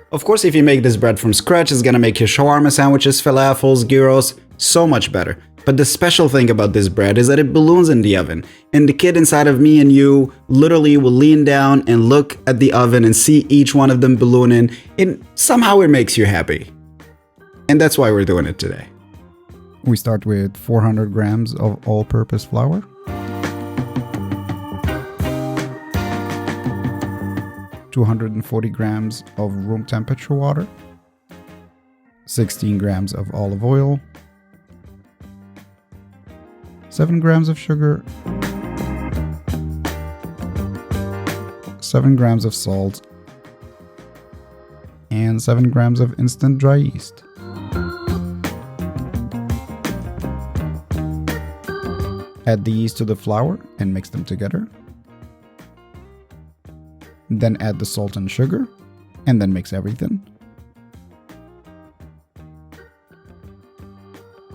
Of course, if you make this bread from scratch, it's gonna make your shawarma sandwiches, falafels, gyros so much better. But the special thing about this bread is that it balloons in the oven, and the kid inside of me and you literally will lean down and look at the oven and see each one of them ballooning, and somehow it makes you happy. And that's why we're doing it today. We start with 400 grams of all-purpose flour, 240 grams of room temperature water, 16 grams of olive oil, 7 grams of sugar, 7 grams of salt, and 7 grams of instant dry yeast. Add the yeast to the flour and mix them together. Then add the salt and sugar, and then mix everything.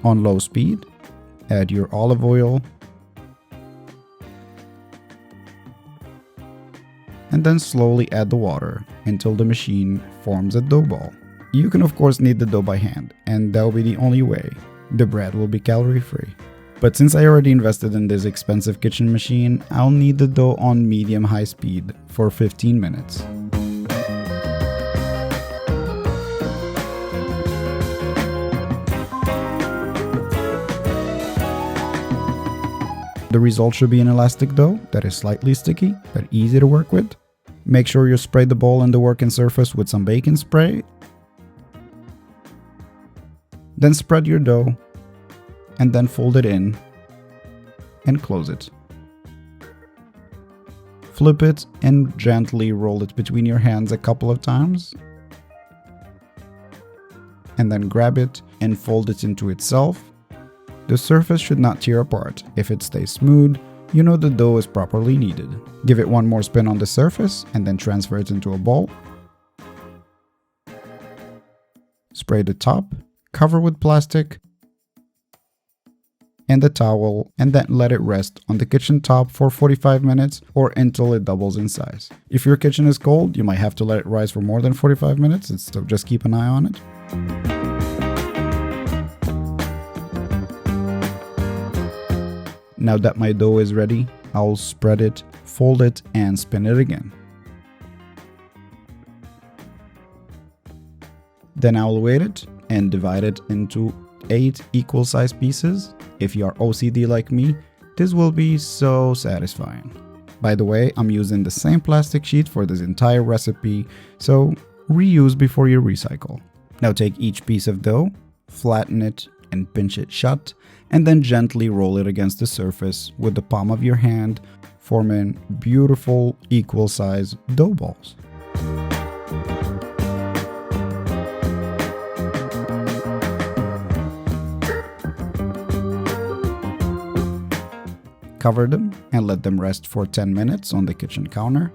On low speed, add your olive oil, and then slowly add the water until the machine forms a dough ball. You can of course knead the dough by hand, and that will be the only way. The bread will be calorie-free. But since I already invested in this expensive kitchen machine, I'll knead the dough on medium-high speed for 15 minutes. The result should be an elastic dough that is slightly sticky but easy to work with. Make sure you spray the bowl and the working surface with some baking spray. Then spread your dough and then fold it in and close it. Flip it and gently roll it between your hands a couple of times. And then grab it and fold it into itself. The surface should not tear apart. If it stays smooth, you know the dough is properly kneaded. Give it one more spin on the surface and then transfer it into a bowl. Spray the top, cover with plastic and the towel, and then let it rest on the kitchen top for 45 minutes or until it doubles in size. If your kitchen is cold, you might have to let it rise for more than 45 minutes, so just keep an eye on it. Now that my dough is ready, I'll spread it, fold it, and spin it again. Then I'll weight it and divide it into 8 equal sized pieces. If you are OCD like me, this will be so satisfying. By the way, I'm using the same plastic sheet for this entire recipe, so reuse before you recycle. Now take each piece of dough, flatten it and pinch it shut, and then gently roll it against the surface with the palm of your hand, forming beautiful equal size dough balls. Cover them and let them rest for 10 minutes on the kitchen counter.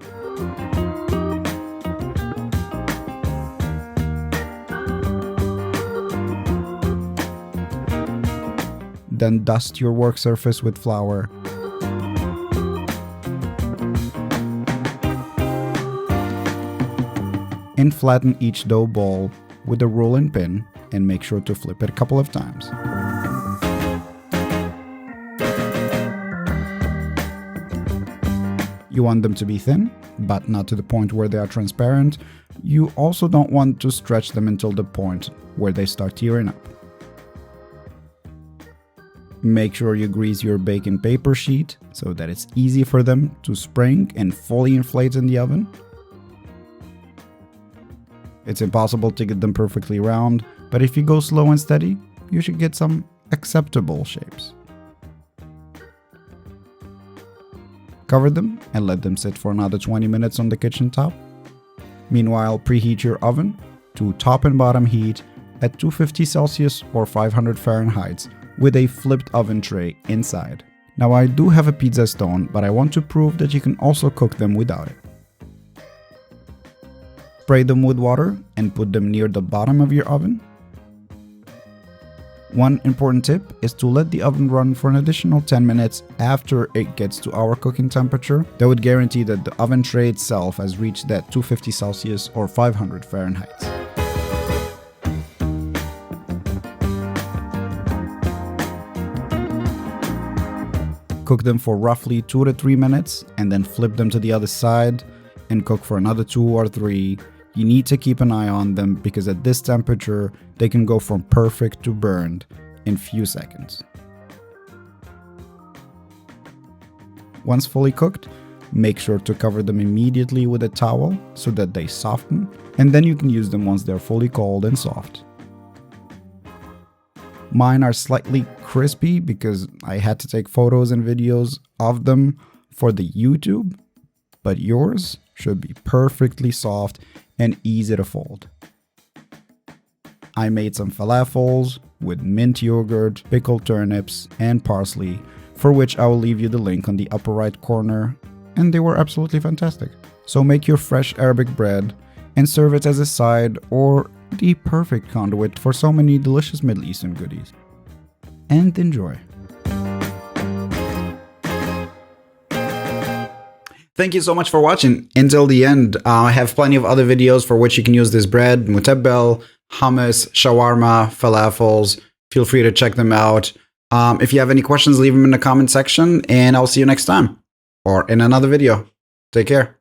Then dust your work surface with flour. And flatten each dough ball with a rolling pin and make sure to flip it a couple of times. You want them to be thin, but not to the point where they are transparent. You also don't want to stretch them until the point where they start tearing up. Make sure you grease your baking paper sheet so that it's easy for them to spring and fully inflate in the oven. It's impossible to get them perfectly round, but if you go slow and steady, you should get some acceptable shapes. Cover them and let them sit for another 20 minutes on the kitchen top. Meanwhile, preheat your oven to top and bottom heat at 250 Celsius or 500 Fahrenheit with a flipped oven tray inside. Now I do have a pizza stone, but I want to prove that you can also cook them without it. Spray them with water and put them near the bottom of your oven. One important tip is to let the oven run for an additional 10 minutes after it gets to our cooking temperature. That would guarantee that the oven tray itself has reached that 250 Celsius or 500 Fahrenheit. Cook them for roughly 2 to 3 minutes and then flip them to the other side and cook for another 2 or 3. You need to keep an eye on them because at this temperature, they can go from perfect to burned in few seconds. Once fully cooked, make sure to cover them immediately with a towel so that they soften, and then you can use them once they're fully cold and soft. Mine are slightly crispy because I had to take photos and videos of them for the YouTube, but yours should be perfectly soft and easy to fold. I made some falafels with mint yogurt, pickled turnips, and parsley, for which I will leave you the link on the upper right corner, and they were absolutely fantastic. So make your fresh Arabic bread and serve it as a side or the perfect conduit for so many delicious Middle Eastern goodies. And enjoy. Thank you so much for watching until the end. I have plenty of other videos for which you can use this bread: mutabbal, hummus, shawarma, falafels. Feel free to check them out. If you have any questions, leave them in the comment section, and I'll see you next time or in another video. Take care.